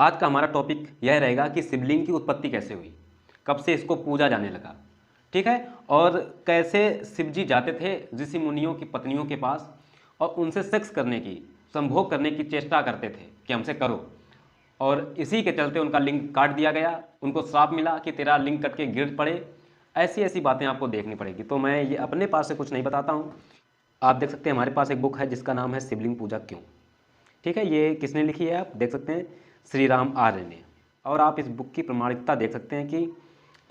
आज का हमारा टॉपिक यह रहेगा कि शिवलिंग की उत्पत्ति कैसे हुई, कब से इसको पूजा जाने लगा, ठीक है, और कैसे शिवजी जाते थे ऋषि मुनियों की पत्नियों के पास और उनसे सेक्स करने की, संभोग करने की चेष्टा करते थे कि हमसे करो, और इसी के चलते उनका लिंग काट दिया गया, उनको श्राप मिला कि तेरा लिंग कट के गिर पड़े। ऐसी ऐसी बातें आपको देखनी पड़ेगी। तो मैं ये अपने पास से कुछ नहीं बताता हूँ। आप देख सकते हैं हमारे पास एक बुक है जिसका नाम है शिवलिंग पूजा क्यों, ठीक है। ये किसने लिखी है आप देख सकते हैं, श्री राम आर्य ने। और आप इस बुक की प्रमाणिकता देख सकते हैं कि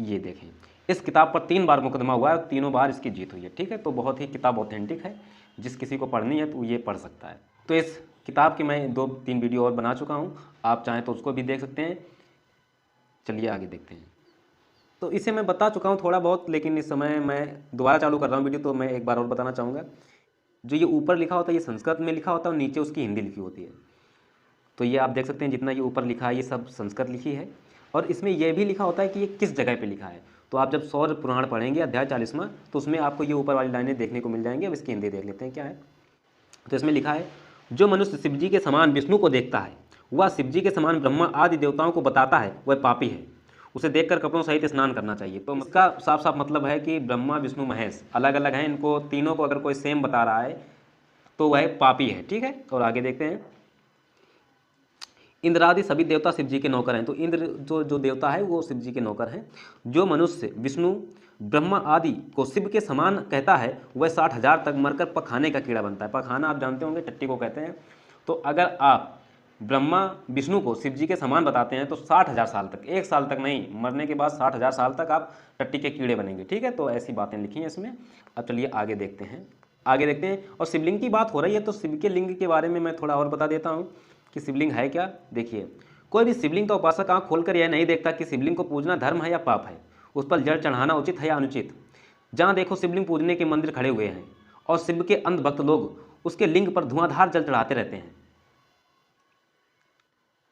ये देखें, इस किताब पर 3 बार मुकदमा हुआ है और तीनों बार इसकी जीत हुई है, ठीक है। तो बहुत ही किताब ऑथेंटिक है, जिस किसी को पढ़नी है तो ये पढ़ सकता है। तो इस किताब की मैं 2-3 वीडियो और बना चुका हूँ, आप चाहें तो उसको भी देख सकते हैं। चलिए आगे देखते हैं। तो इसे मैं बता चुका हूँ थोड़ा बहुत, लेकिन इस समय मैं दोबारा चालू कर रहा हूँ वीडियो, तो मैं एक बार और बताना चाहूँगा। जो ये ऊपर लिखा होता है ये संस्कृत में लिखा होता है और नीचे उसकी हिंदी लिखी होती है। तो ये आप देख सकते हैं जितना ये ऊपर लिखा है ये सब संस्कृत लिखी है, और इसमें यह भी लिखा होता है कि ये किस जगह पे लिखा है। तो आप जब सौर पुराण पढ़ेंगे अध्याय 40वां, तो उसमें आपको ये ऊपर वाली लाइनें देखने को मिल जाएंगी। अब इसकी हिंदी देख लेते हैं क्या है। तो इसमें लिखा है, जो मनुष्य शिवजी के समान विष्णु को देखता है, वह शिवजी के समान ब्रह्मा आदि देवताओं को बताता है, वह पापी है, उसे देखकर कपड़ों सहित स्नान करना चाहिए। तो इसका साफ साफ मतलब है कि ब्रह्मा विष्णु महेश अलग अलग हैं, इनको तीनों को अगर कोई सेम बता रहा है तो वह पापी है, ठीक है। और आगे देखते हैं, इंद्र आदि सभी देवता शिव जी के नौकर हैं। तो इंद्र जो देवता है वो शिव जी के नौकर हैं। जो मनुष्य विष्णु ब्रह्मा आदि को शिव के समान कहता है वह 60,000 तक मरकर पखाने का कीड़ा बनता है। पखाना आप जानते होंगे, टट्टी को कहते हैं। तो अगर आप ब्रह्मा विष्णु को शिव जी के समान बताते हैं तो 60,000 साल तक, 1 साल तक नहीं, मरने के बाद 60,000 साल तक आप टट्टी के कीड़े बनेंगे, ठीक है। तो ऐसी बातें लिखी हैं इसमें। अब चलिए आगे देखते हैं, आगे देखते हैं। और शिवलिंग की बात हो रही है तो शिव के लिंग के बारे में मैं थोड़ा और बता देता हूँ कि शिवलिंग है क्या। देखिए, कोई भी शिवलिंग का उपासक आँख खोलकर यह नहीं देखता कि शिवलिंग को पूजना धर्म है या पाप है, उस पर जल चढ़ाना उचित है या अनुचित। जहाँ देखो शिवलिंग पूजने के मंदिर खड़े हुए हैं और शिव के अंधभक्त लोग उसके लिंग पर धुआंधार जल चढ़ाते रहते हैं।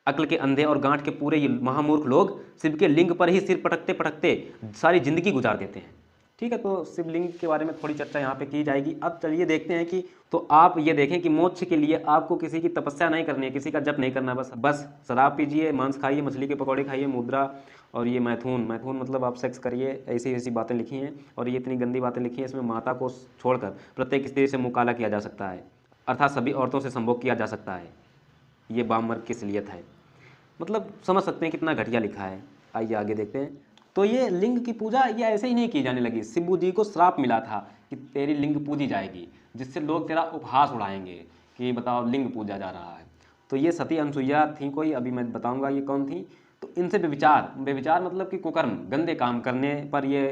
अक्ल के अंधे और गांठ के पूरे ये महामूर्ख लोग शिव के लिंग पर ही सिर पटकते पटकते सारी जिंदगी गुजार देते हैं, ठीक है। तो शिवलिंग के बारे में थोड़ी चर्चा यहाँ पे की जाएगी। अब चलिए देखते हैं कि, तो आप ये देखें कि मोक्ष के लिए आपको किसी की तपस्या नहीं करनी है, किसी का जप नहीं करना, बस शराब पीजिए, मांस खाइए, मछली के पकौड़े खाइए, मुद्रा और ये मैथुन मतलब आप सेक्स करिए, ऐसी ऐसी बातें लिखी हैं। और ये इतनी गंदी बातें लिखी हैं, इसमें माता को छोड़कर प्रत्येक स्त्री से मुकाला किया जा सकता है, अर्थात सभी औरतों से संभोग किया जा सकता है। ये बामर की असलियत है, मतलब समझ सकते हैं कितना घटिया लिखा है। आइए आगे देखते हैं। तो ये लिंग की पूजा ये ऐसे ही नहीं की जाने लगी। शिव जी को श्राप मिला था कि तेरी लिंग पूजी जाएगी, जिससे लोग तेरा उपहास उड़ाएंगे कि बताओ लिंग पूजा जा रहा है। तो ये सती अनसुईया थी कोई, अभी मैं बताऊंगा ये कौन थी। तो इनसे बेविचार मतलब कि कुकर्म, गंदे काम करने पर ये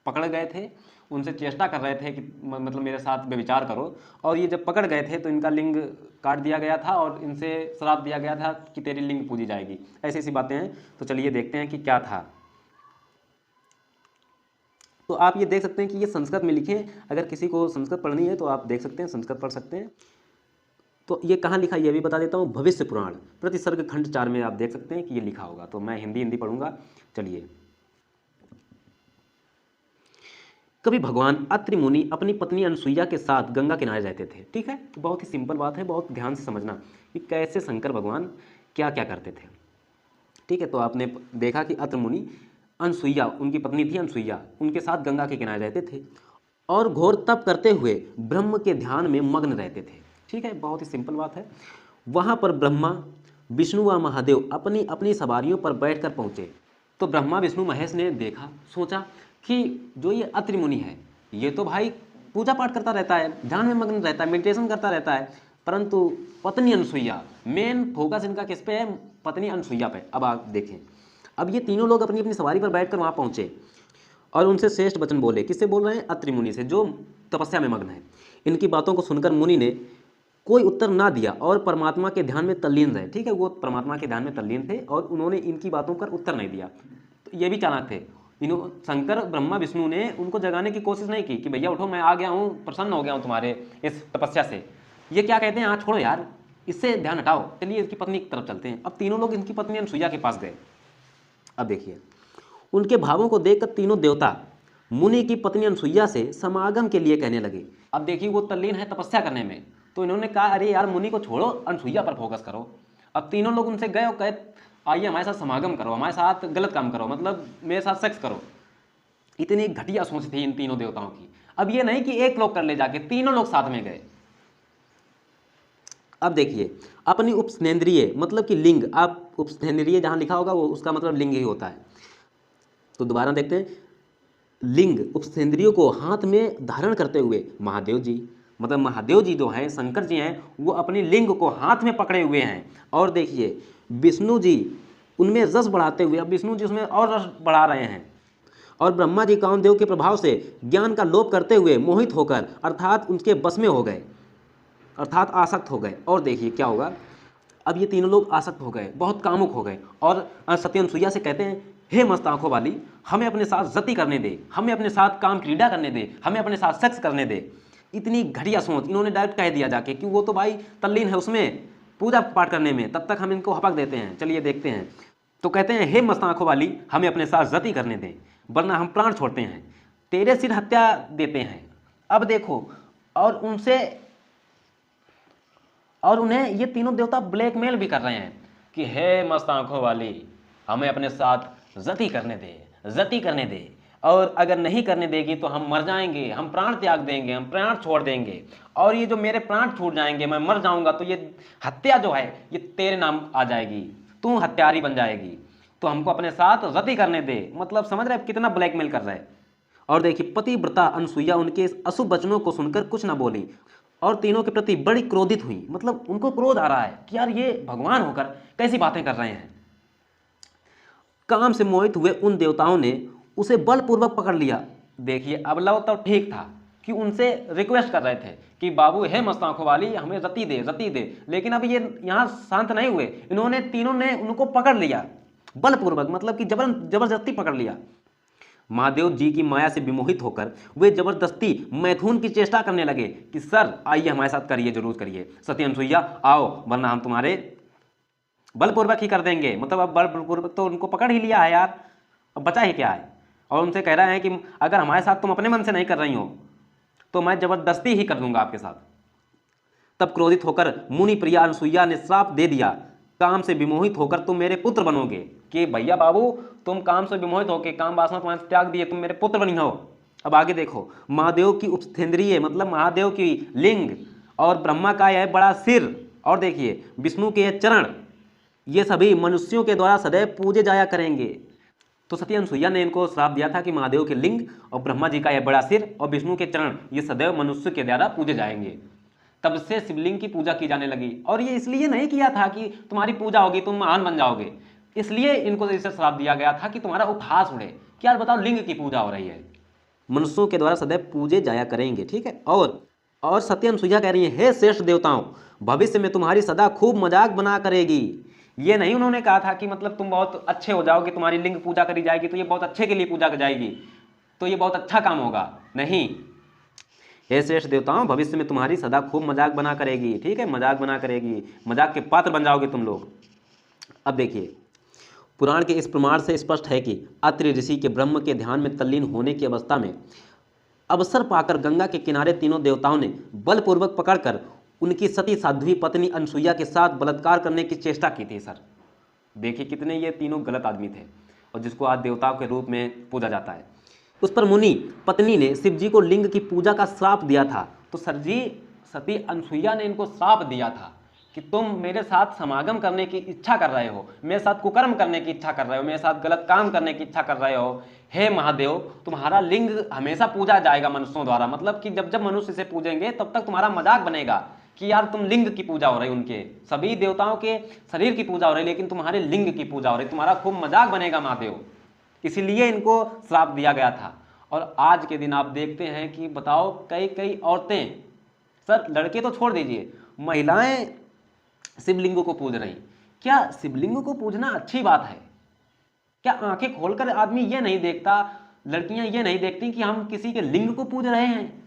पकड़ गए थे। उनसे चेष्टा कर रहे थे कि मतलब मेरे साथ व्यभिचार करो, और ये जब पकड़ गए थे तो इनका लिंग काट दिया गया था और इनसे श्राप दिया गया था कि तेरी लिंग पूजी जाएगी। ऐसी ऐसी बातें हैं। तो चलिए देखते हैं कि क्या था। तो आप ये देख सकते हैं कि ये संस्कृत में लिखे हैं। अगर किसी को संस्कृत पढ़नी है तो आप देख सकते हैं, संस्कृत पढ़ सकते हैं। तो ये कहाँ लिखा है ये भी बता देता हूँ। भविष्य पुराण प्रतिसर्ग खंड 4 में आप देख सकते हैं कि ये लिखा होगा। तो मैं हिंदी पढ़ूंगा। चलिए, कभी भगवान अत्रि मुनि अपनी पत्नी अनसुईया के साथ गंगा किनारे रहते थे, ठीक है। तो बहुत ही सिंपल बात है, बहुत ध्यान से समझना कि कैसे शंकर भगवान क्या क्या करते थे, ठीक है। तो आपने देखा कि अत्रि मुनि अनसुईया, उनकी पत्नी थी अनसुईया, उनके साथ गंगा के किनारे रहते थे और घोर तप करते हुए ब्रह्म के ध्यान में मग्न रहते थे, ठीक है। बहुत ही सिंपल बात है। वहाँ पर ब्रह्मा विष्णु व महादेव अपनी अपनी सवारियों पर बैठकर पहुँचे। तो ब्रह्मा विष्णु महेश ने देखा, सोचा कि जो ये अत्रि मुनि है ये तो भाई पूजा पाठ करता रहता है, ध्यान में मग्न रहता है, मेडिटेशन करता रहता है, परंतु पत्नी अनसुईया, मेन फोकस इनका किस पे है, पत्नी अनसुईया पे। अब आप देखें, अब ये तीनों लोग अपनी अपनी सवारी पर बैठकर वहाँ पहुँचे और उनसे श्रेष्ठ वचन बोले। किससे बोल रहे हैं? अत्रि मुनि से, जो तपस्या में मग्न है। इनकी बातों को सुनकर मुनि ने कोई उत्तर ना दिया और परमात्मा के ध्यान में तल्लीन रहे, ठीक है। वो परमात्मा के ध्यान में तल्लीन थे और उन्होंने इनकी बातों पर उत्तर नहीं दिया। तो ये भी चालाक थे। शंकर ब्रह्मा विष्णु ने उनको जगाने की कोशिश नहीं की कि भैया उठो, मैं आ गया हूँ, प्रसन्न हो गया हूँ तुम्हारे इस तपस्या से। ये क्या कहते हैं, हाँ छोड़ो यार, इससे ध्यान हटाओ, चलिए इसकी पत्नी की तरफ चलते हैं। अब तीनों लोग इनकी पत्नी अनसुईया के पास गए। अब देखिए, उनके भावों को देखकर तीनों देवता मुनि की पत्नी अनसुईया से समागम के लिए कहने लगे। अब देखिए, वो तल्लीन है तपस्या करने में, तो इन्होंने कहा अरे यार मुनि को छोड़ो, अनसुईया पर फोकस करो। अब तीनों लोग उनसे गए और कहे आइए हमारे साथ समागम करो, हमारे साथ गलत काम करो, मतलब मेरे साथ सेक्स करो। इतनी घटिया सोच थी इन तीनों देवताओं की। अब ये नहीं कि एक लोग कर ले जाके, तीनों लोग साथ में गए। अब देखिए, अपनी उपस्नेंद्रिय मतलब कि लिंग, आप उपस्नेंद्रिय जहां लिखा होगा वो उसका मतलब लिंग ही होता है। तो दोबारा देखते हैं, लिंग उपस्नेंद्रियों को हाथ में धारण करते हुए महादेव जी, मतलब महादेव जी जो हैं, शंकर जी हैं, वो अपनी लिंग को हाथ में पकड़े हुए हैं। और देखिए विष्णु जी उनमें रस बढ़ाते हुए, अब विष्णु जी उसमें और रस बढ़ा रहे हैं। और ब्रह्मा जी कामदेव के प्रभाव से ज्ञान का लोप करते हुए मोहित होकर अर्थात उनके बस में हो गए, अर्थात आसक्त हो गए। और देखिए क्या होगा, अब ये तीनों लोग आसक्त हो गए, बहुत कामुक हो गए, और सत्य अनुसुईया से कहते हैं, हे मस्त आंखों वाली, हमें अपने साथ जति करने दे, हमें अपने साथ काम क्रीड़ा करने दे, हमें अपने साथ सेक्स करने दे। इतनी घटिया सोच, इन्होंने डायरेक्ट कह दिया जाके कि वो तो भाई तल्लीन है उसमें पूजा पाठ करने में, तब तक हम इनको हपक देते हैं। चलिए देखते हैं। तो कहते हैं, हे मस्त आंखों वाली, हमें अपने साथ जति करने दें, वरना हम प्राण छोड़ते हैं, तेरे सिर हत्या देते हैं। अब देखो, और उन्हें ये तीनों देवता ब्लैकमेल भी कर रहे हैं कि हे मस्त आंखों वाली, हमें अपने साथ जति करने दे, जति करने दे, और अगर नहीं करने देगी तो हम मर जाएंगे, हम प्राण त्याग देंगे, हम प्राण छोड़ देंगे, और ये जो मेरे प्राण छूट जाएंगे, मैं मर जाऊंगा, तो ये हत्या जो है ये तेरे नाम आ जाएगी, तू हत्यारी बन जाएगी, तो हमको अपने साथ जति करने दे। मतलब समझ रहे कितना ब्लैकमेल कर रहा है। और देखिए पतिव्रता अनसुईया उनके इस अशुभ वचनों को सुनकर कुछ ना बोली, और तीनों के प्रति बड़ी क्रोधित हुई। मतलब उनको क्रोध आ रहा है कि यार ये भगवान होकर कैसी बातें कर रहे हैं। काम से मोहित हुए उन देवताओं ने उसे बलपूर्वक पकड़ लिया। देखिए अब लव तो ठीक था कि उनसे रिक्वेस्ट कर रहे थे कि बाबू है मस्त आंखों वाली, हमें रति दे, रति दे, लेकिन अब ये यहाँ शांत नहीं हुए, इन्होंने तीनों ने उनको पकड़ लिया बलपूर्वक, मतलब कि जबरदस्ती पकड़ लिया। महादेव जी की माया से विमोहित होकर वे जबरदस्ती मैथुन की चेष्टा करने लगे कि सर आइए हमारे साथ करिए, जरूर करिए, सती अनुसुईया आओ, वरना हम तुम्हारे बलपूर्वक ही कर देंगे। मतलब अब बलपूर्वक तो उनको पकड़ ही लिया है यार, अब बचा ही क्या है। और उनसे कह रहा है कि अगर हमारे साथ तुम अपने मन से नहीं कर रही हो तो मैं जबरदस्ती ही कर दूंगा आपके साथ। तब क्रोधित होकर मुनि प्रिया अनुसुईया ने श्राप दे दिया, काम से विमोहित होकर तुम मेरे पुत्र बनोगे। कि भैया बाबू तुम काम से विमोहित होकर काम वासना तुम्हारे त्याग दिए, तुम मेरे पुत्र बनी हो। अब आगे देखो, महादेव की उपस्थेंद्रिय मतलब महादेव की लिंग, और ब्रह्मा का यह बड़ा सिर, और देखिए विष्णु के यह चरण, ये सभी मनुष्यों के द्वारा सदैव पूजे जाया करेंगे। तो सती अनुसुईया ने इनको श्राप दिया था कि महादेव के लिंग और ब्रह्मा जी का यह बड़ा सिर और विष्णु के चरण ये सदैव मनुष्य के द्वारा पूजे जाएंगे। तब से शिवलिंग की पूजा की जाने लगी। और ये इसलिए नहीं किया था कि तुम्हारी पूजा होगी तुम महान बन जाओगे, इसलिए इनको इसे श्राप दिया गया था कि तुम्हारा उपहास उड़े। क्या बताओ, लिंग की पूजा हो रही है, मनुष्यों के द्वारा सदैव पूजे जाया करेंगे। ठीक है। और सती अनुसुईया कह रही है, हे श्रेष्ठ देवताओं, भविष्य में तुम्हारी सदा खूब मजाक बना करेगी। ये नहीं उन्होंने कहा था कि मतलब तुम बहुत अच्छे हो जाओगे, तुम्हारी लिंग पूजा करी जाएगी तो ये बहुत अच्छे के लिए पूजा कर जाएगी, तो ये बहुत अच्छा काम होगा। नहीं, हे श्रेष्ठ देवताओं, भविष्य में तुम्हारी सदा खूब मजाक बना करेगी। ठीक है, मजाक बना करेगी, मजाक के पात्र बन जाओगे तुम लोग। अब देखिए, पुराण के इस प्रमाण से स्पष्ट है कि अत्रि ऋषि के ब्रह्म के ध्यान में तल्लीन होने की अवस्था में अवसर पाकर गंगा के किनारे तीनों देवताओं ने बलपूर्वक पकड़कर उनकी सती साध्वी पत्नी अनसुईया के साथ बलात्कार करने की चेष्टा की थी। सर देखिए कितने ये तीनों गलत आदमी थे, और जिसको आज देवताओं के रूप में पूजा जाता है। उस पर मुनि पत्नी ने शिव जी को लिंग की पूजा का श्राप दिया था। तो सर जी सती अनसुईया ने इनको श्राप दिया था कि तुम मेरे साथ समागम करने की इच्छा कर रहे हो, मेरे साथ कुकर्म करने की इच्छा कर रहे हो, मेरे साथ गलत काम करने की इच्छा कर रहे हो। हे महादेव, तुम्हारा लिंग हमेशा पूजा जाएगा मनुष्यों द्वारा, मतलब कि जब जब मनुष्य इसे पूजेंगे तब तक तुम्हारा मजाक बनेगा कि यार तुम लिंग की पूजा हो रही, उनके सभी देवताओं के शरीर की पूजा हो रही, लेकिन तुम्हारे लिंग की पूजा हो रही, तुम्हारा खूब मजाक बनेगा महादेव। इसीलिए इनको श्राप दिया गया था। और आज के दिन आप देखते हैं कि बताओ कई कई औरतें, सर लड़के तो छोड़ दीजिए, महिलाएं शिवलिंगों को पूज रही। क्या शिवलिंगों को पूजना अच्छी बात है? क्या आंखें खोलकर आदमी ये नहीं देखता, लड़कियां ये नहीं देखती कि हम किसी के लिंग को पूज रहे हैं?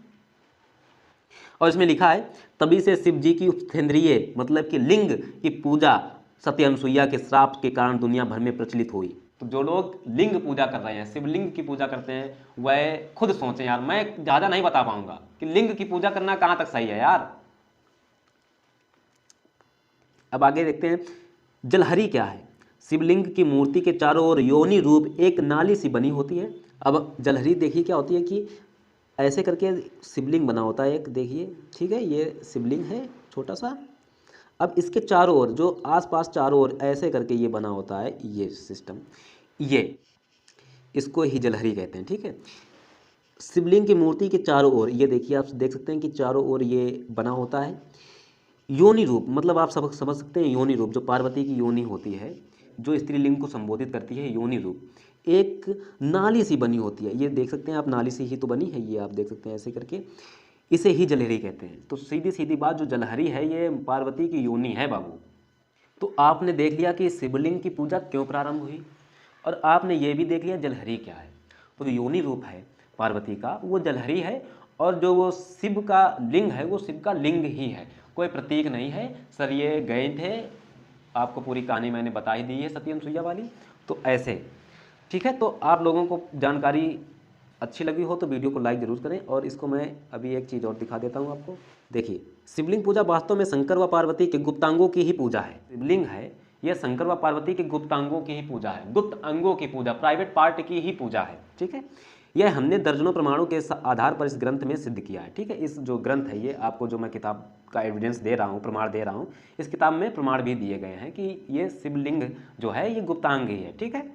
और इसमें लिखा है, तभी से शिव जी की उपस्थेंद्रिय मतलब कि लिंग की पूजा सती अनुसुईया के श्राप के कारण दुनिया भर में प्रचलित हुई। तो जो लोग लिंग पूजा कर रहे हैं, शिवलिंग की पूजा करते हैं, वह खुद सोचें यार। मैं ज़्यादा नहीं बता पाऊंगा कि लिंग की पूजा करना कहाँ तक सही है यार। अब आगे देखते हैं, जलहरी क्या है। शिवलिंग की मूर्ति के चारों ओर योनि रूप एक नाली सी बनी होती है। अब जलहरी देखिए क्या होती है कि ऐसे करके शिवलिंग बना होता है एक, देखिए ठीक है, ये शिवलिंग है छोटा सा। अब इसके चारों ओर जो आसपास चारों ओर ऐसे करके ये बना होता है, ये सिस्टम, ये इसको ही जलहरी कहते हैं। ठीक है, शिवलिंग की मूर्ति के चारों ओर ये देखिए, आप देख सकते हैं कि चारों ओर ये बना होता है योनि रूप, मतलब आप सब समझ सकते हैं योनि रूप, जो पार्वती की योनि होती है, जो स्त्रीलिंग को संबोधित करती है, योनि रूप एक नाली सी बनी होती है। ये देख सकते हैं आप, नाली सी ही तो बनी है, ये आप देख सकते हैं ऐसे करके, इसे ही जलहरी कहते हैं। तो सीधी सीधी बात, जो जलहरी है ये पार्वती की योनि है बाबू। तो आपने देख लिया कि शिवलिंग की पूजा क्यों प्रारंभ हुई, और आपने ये भी देख लिया जलहरी क्या है। तो योनि रूप है पार्वती का, वो जलहरी है, और जो वो शिव का लिंग है वो शिव का लिंग ही है, कोई प्रतीक नहीं है। सर ये गए थे, आपको पूरी कहानी मैंने बता ही दी है सती अनुसुईया वाली। तो ऐसे ठीक है, तो आप लोगों को जानकारी अच्छी लगी हो तो वीडियो को लाइक जरूर करें। और इसको मैं अभी एक चीज़ और दिखा देता हूँ आपको। देखिए, शिवलिंग पूजा वास्तव में शंकर व पार्वती के गुप्तांगों की ही पूजा है। शिवलिंग है यह शंकर व पार्वती के गुप्तांगों की ही पूजा है, गुप्त अंगों की पूजा, प्राइवेट पार्ट की ही पूजा है। ठीक है, यह हमने दर्जनों प्रमाणों के आधार पर इस ग्रंथ में सिद्ध किया है। ठीक है, इस जो ग्रंथ है, ये आपको जो मैं किताब का एविडेंस दे रहा हूँ, प्रमाण दे रहा हूँ, इस किताब में प्रमाण भी दिए गए हैं कि ये शिवलिंग जो है ये गुप्तांग ही है। ठीक है,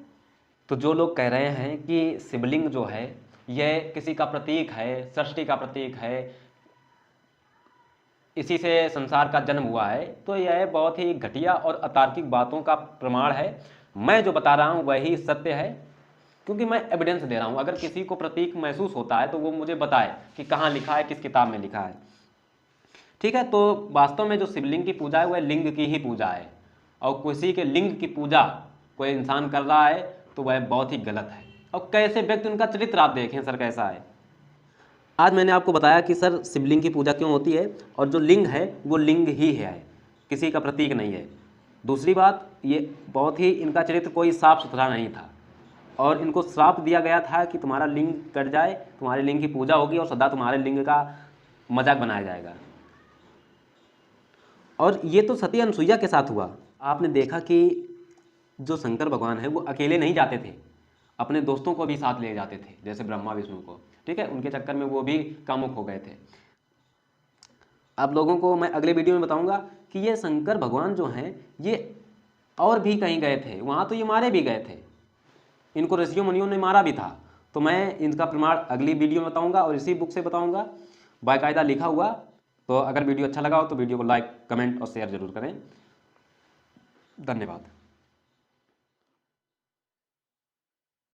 तो जो लोग कह रहे हैं कि शिवलिंग जो है यह किसी का प्रतीक है, सृष्टि का प्रतीक है, इसी से संसार का जन्म हुआ है, तो यह बहुत ही घटिया और अतार्किक बातों का प्रमाण है। मैं जो बता रहा हूँ वही सत्य है, क्योंकि मैं एविडेंस दे रहा हूँ। अगर किसी को प्रतीक महसूस होता है तो वो मुझे बताए कि कहाँ लिखा है, किस किताब में लिखा है। ठीक है, तो वास्तव में जो शिवलिंग की पूजा है वह लिंग की ही पूजा है, और किसी के लिंग की पूजा कोई इंसान कर रहा है तो वह बहुत ही गलत है। और कैसे व्यक्ति, उनका चरित्र आप देखें सर कैसा है। आज मैंने आपको बताया कि सर शिवलिंग की पूजा क्यों होती है, और जो लिंग है वो लिंग ही है, किसी का प्रतीक नहीं है। दूसरी बात, ये बहुत ही, इनका चरित्र कोई साफ सुथरा नहीं था, और इनको श्राप दिया गया था कि तुम्हारा लिंग कट जाए, तुम्हारे लिंग की पूजा होगी और सदा तुम्हारे लिंग का मजाक बनाया जाएगा। और ये तो सती अनुसुईया के साथ हुआ। आपने देखा कि जो शंकर भगवान है वो अकेले नहीं जाते थे, अपने दोस्तों को भी साथ ले जाते थे, जैसे ब्रह्मा विष्णु को। ठीक है, उनके चक्कर में वो भी कामुक हो गए थे। आप लोगों को मैं अगले वीडियो में बताऊंगा कि ये शंकर भगवान जो हैं ये और भी कहीं गए थे, वहाँ तो ये मारे भी गए थे, इनको ऋषियों मुनियों ने मारा भी था। तो मैं इनका प्रमाण अगली वीडियो में बताऊंगा, और इसी बुक से बताऊंगा, बाकायदा लिखा हुआ। तो अगर वीडियो अच्छा लगा हो तो वीडियो को लाइक, कमेंट और शेयर जरूर करें। धन्यवाद।